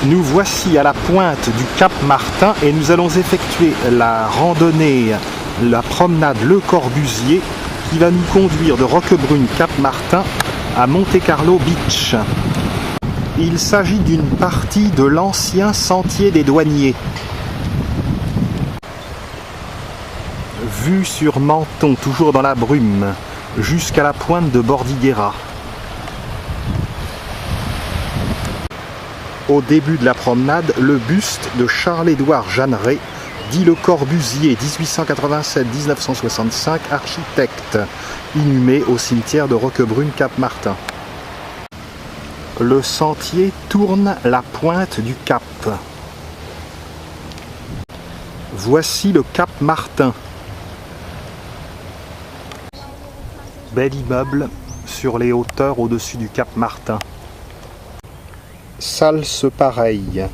Nous voici à la pointe du Cap Martin et nous allons effectuer la randonnée, la promenade Le Corbusier qui va nous conduire de Roquebrune Cap Martin à Monte Carlo Beach. Il s'agit d'une partie de l'ancien sentier des douaniers. Vue sur Menton, toujours dans la brume, jusqu'à la pointe de Bordighera. Au début de la promenade, le buste de Charles-Édouard Jeanneret, dit Le Corbusier, 1887-1965, architecte, inhumé au cimetière de Roquebrune-Cap-Martin. Le sentier tourne la pointe du cap. Voici le Cap Martin. Bel immeuble sur les hauteurs au-dessus du Cap Martin. Salse pareil.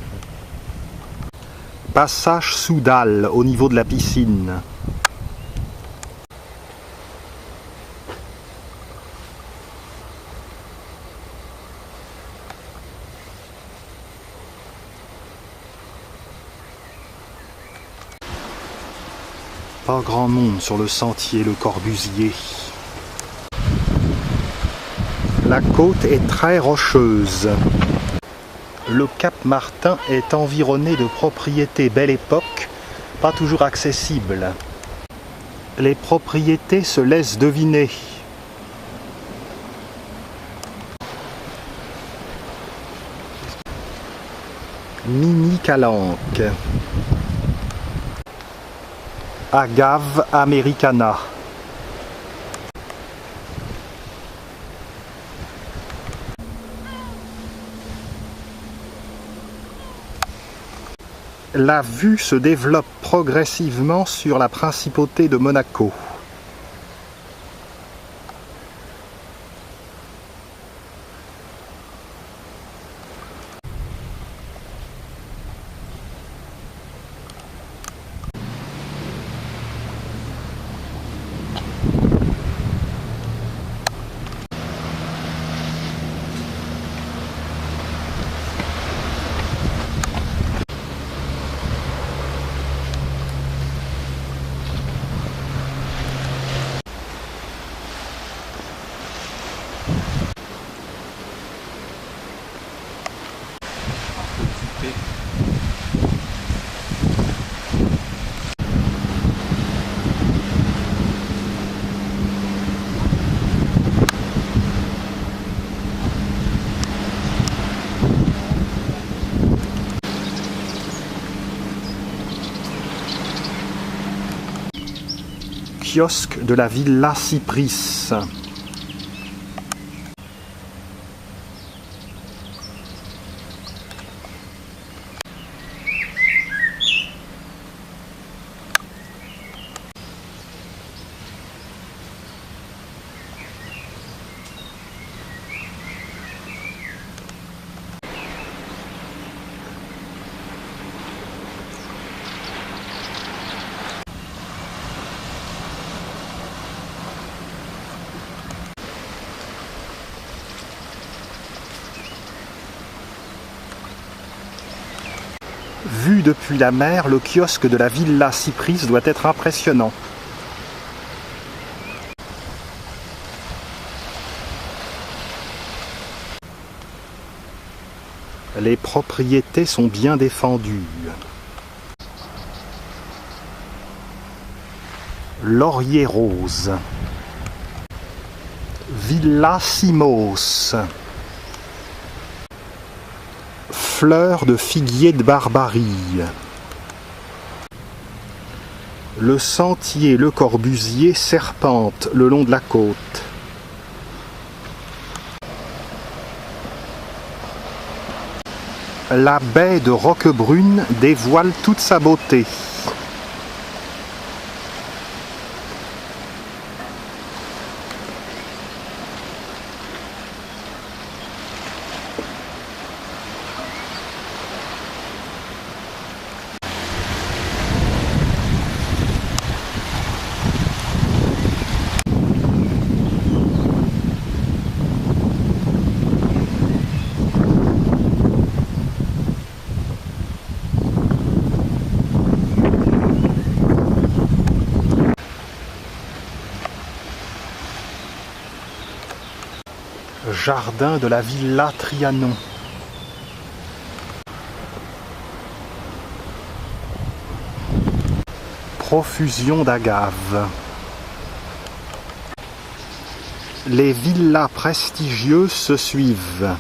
Passage sous dalle au niveau de la piscine. Pas grand monde sur le sentier Le Corbusier. La côte est très rocheuse. Le Cap Martin est environné de propriétés Belle Époque, pas toujours accessibles. Les propriétés se laissent deviner. Mini Calanque. Agave americana. La vue se développe progressivement sur la principauté de Monaco. Kiosque de la Villa Cypris. Vu depuis la mer, le kiosque de la Villa Cypris doit être impressionnant. Les propriétés sont bien défendues. Laurier rose. Villa Simos. Fleurs de figuier de Barbarie. Le sentier Le Corbusier serpente le long de la côte. La baie de Roquebrune dévoile toute sa beauté. Jardin de la Villa Trianon. Profusion d'agaves. Les villas prestigieuses se suivent.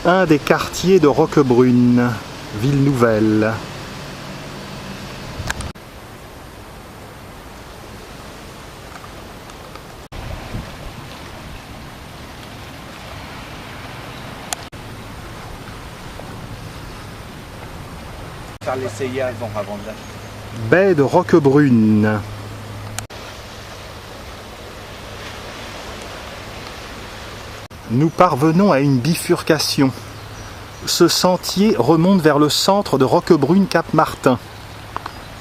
Un des quartiers de Roquebrune, ville nouvelle. Faire l'essayer avant de l'acheter. Baie de Roquebrune. Nous parvenons à une bifurcation. Ce sentier remonte vers le centre de Roquebrune-Cap-Martin.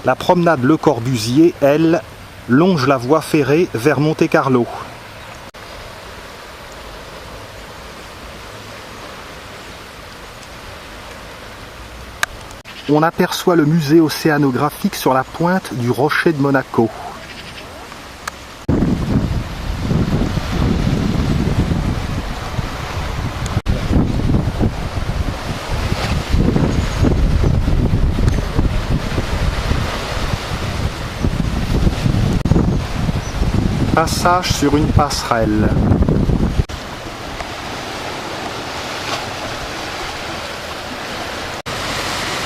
La promenade Le Corbusier, elle, longe la voie ferrée vers Monte-Carlo. On aperçoit le musée océanographique sur la pointe du Rocher de Monaco. Passage sur une passerelle.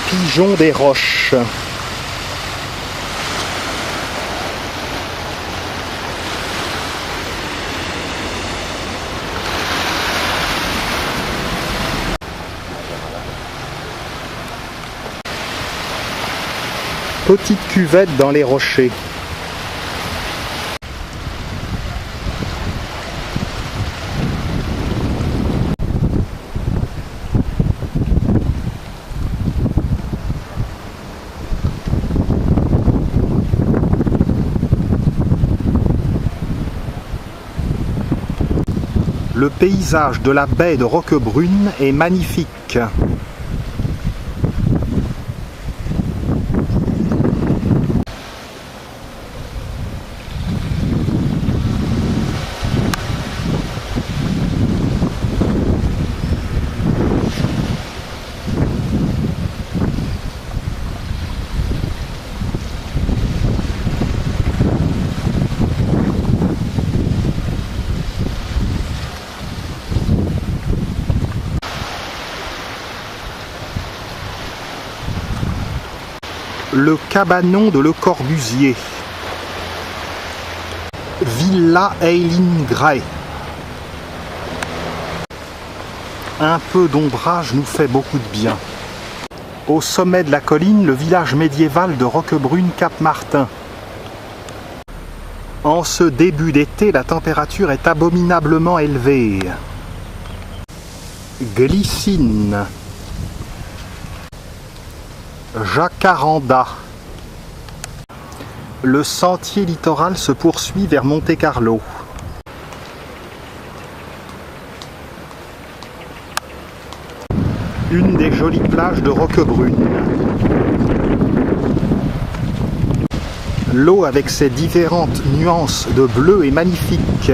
Pigeon des Roches. Petite cuvette dans les rochers. Le paysage de la baie de Roquebrune est magnifique. Le cabanon de Le Corbusier. Villa Eileen Gray. Un peu d'ombrage nous fait beaucoup de bien. Au sommet de la colline, le village médiéval de Roquebrune-Cap-Martin. En ce début d'été, la température est abominablement élevée. Glycine. Jacaranda. Le sentier littoral se poursuit vers Monte-Carlo. Une des jolies plages de Roquebrune. L'eau avec ses différentes nuances de bleu est magnifique.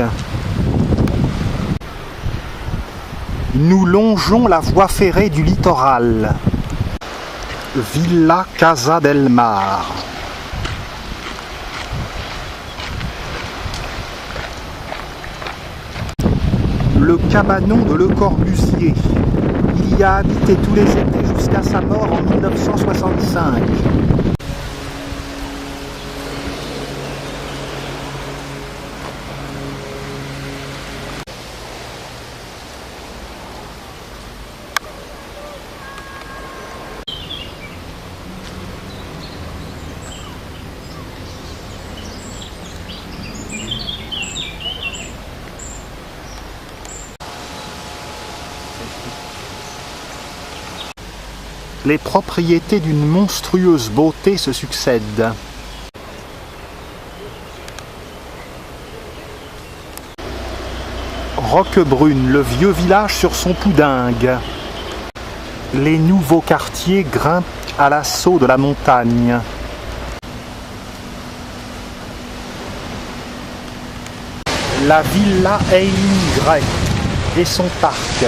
Nous longeons la voie ferrée du littoral. Villa Casa del Mar. Le cabanon de Le Corbusier. Il y a habité tous les étés jusqu'à sa mort en 1965. Les propriétés d'une monstrueuse beauté se succèdent. Roquebrune, le vieux village sur son poudingue. Les nouveaux quartiers grimpent à l'assaut de la montagne. La villa Eileen et son parc.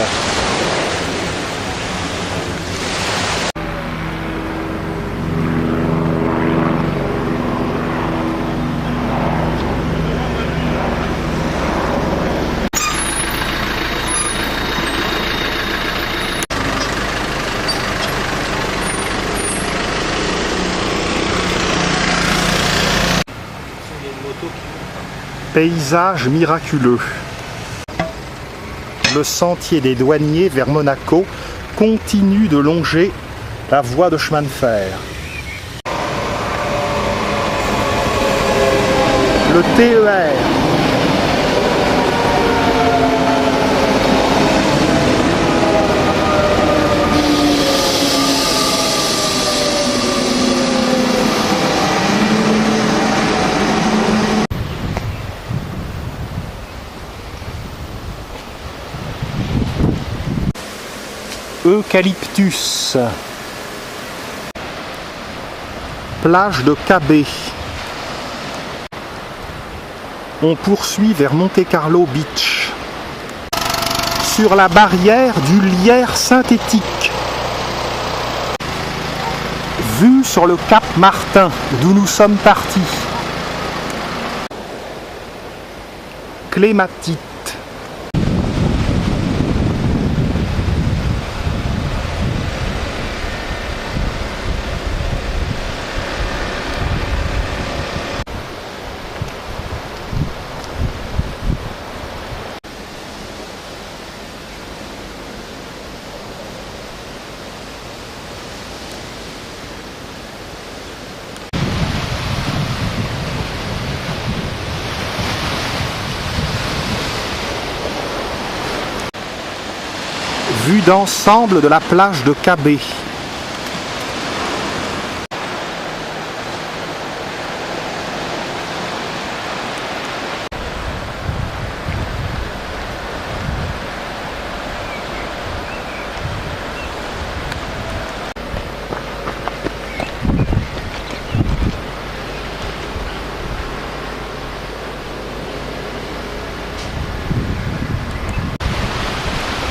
Paysage miraculeux. Le sentier des douaniers vers Monaco continue de longer la voie de chemin de fer. Le TER. Eucalyptus. Plage de Cabé. On poursuit vers Monte Carlo Beach. Sur la barrière du lierre synthétique. Vue sur le cap Martin, d'où nous sommes partis. Clématite. Vue d'ensemble de la plage de Cabé.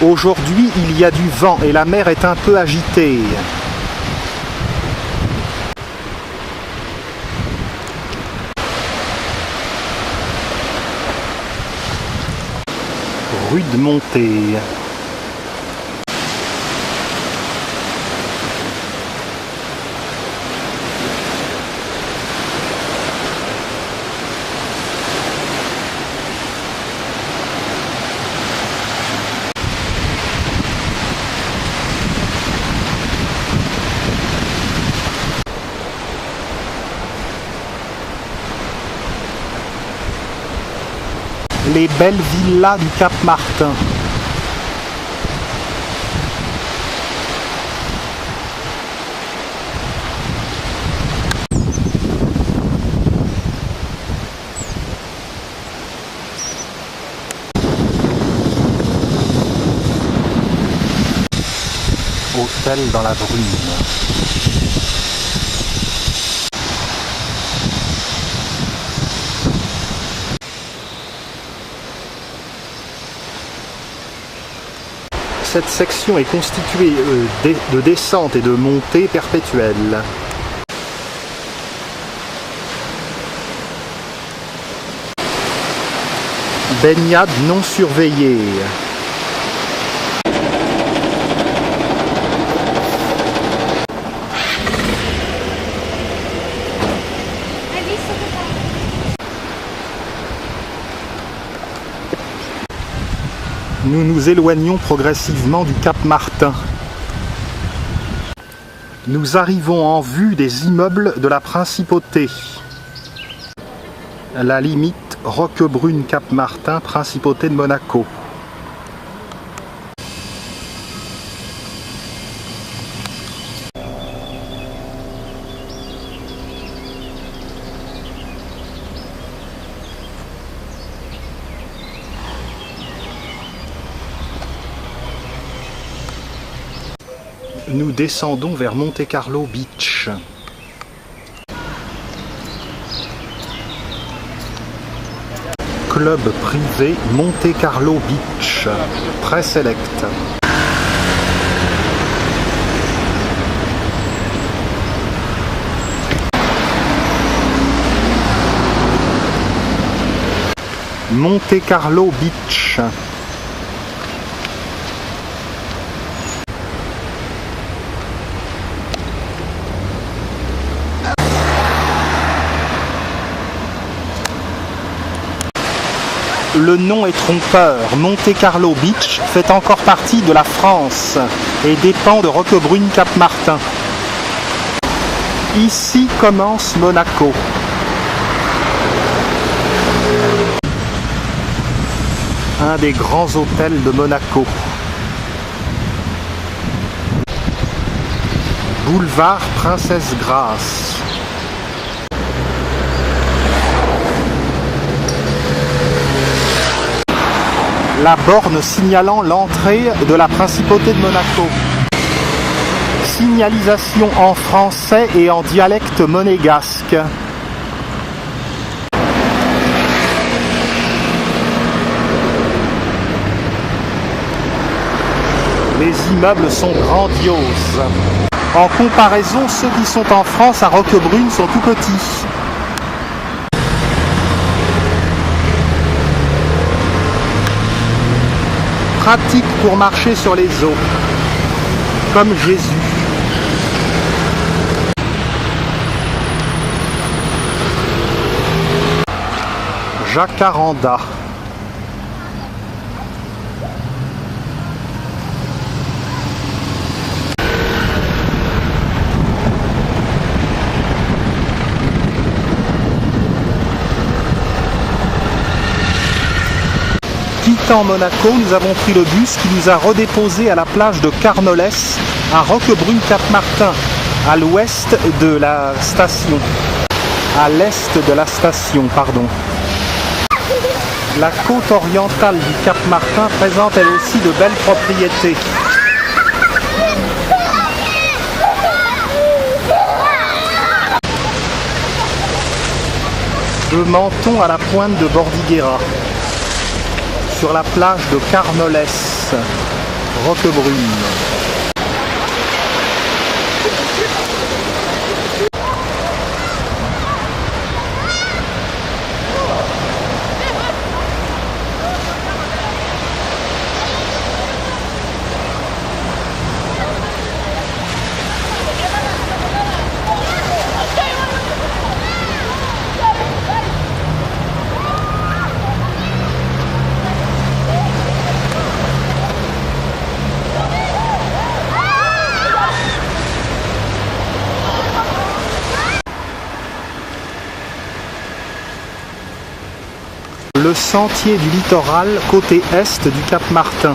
Aujourd'hui, il y a du vent et la mer est un peu agitée. Rude montée. Les belles villas du Cap Martin. Hôtel dans la brume. Cette section est constituée de descentes et de montées perpétuelles. Baignade non surveillée. Nous nous éloignons progressivement du Cap Martin. Nous arrivons en vue des immeubles de la Principauté. La limite Roquebrune-Cap Martin, Principauté de Monaco. Nous descendons vers Monte Carlo Beach. Club privé Monte Carlo Beach, très select. Monte Carlo Beach. Le nom est trompeur. Monte Carlo Beach fait encore partie de la France et dépend de Roquebrune-Cap-Martin. Ici commence Monaco. Un des grands hôtels de Monaco. Boulevard Princesse Grace. La borne signalant l'entrée de la principauté de Monaco. Signalisation en français et en dialecte monégasque. Les immeubles sont grandioses. En comparaison, ceux qui sont en France à Roquebrune sont tout petits. Pratique pour marcher sur les eaux, comme Jésus. Jacaranda. Quittant Monaco, nous avons pris le bus qui nous a redéposés à la plage de Carnoles, à Roquebrune-Cap-Martin, à l'ouest de la station. À l'est de la station, pardon. La côte orientale du Cap-Martin présente elle aussi de belles propriétés. De Menton à la pointe de Bordighera. Sur la plage de Carnoles, Roquebrune. Le sentier du littoral côté est du Cap Martin.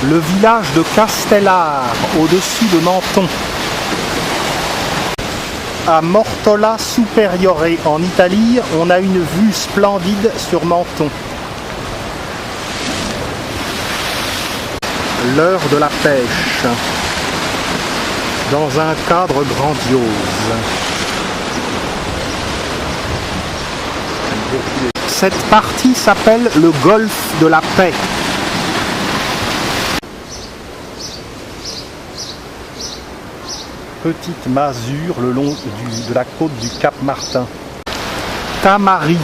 Le village de Castellar, au-dessus de Menton. À Mortola Superiore, en Italie, on a une vue splendide sur Menton. L'heure de la pêche, dans un cadre grandiose. Cette partie s'appelle le golfe de la Paix. Petite masure le long de la côte du Cap Martin. Tamari.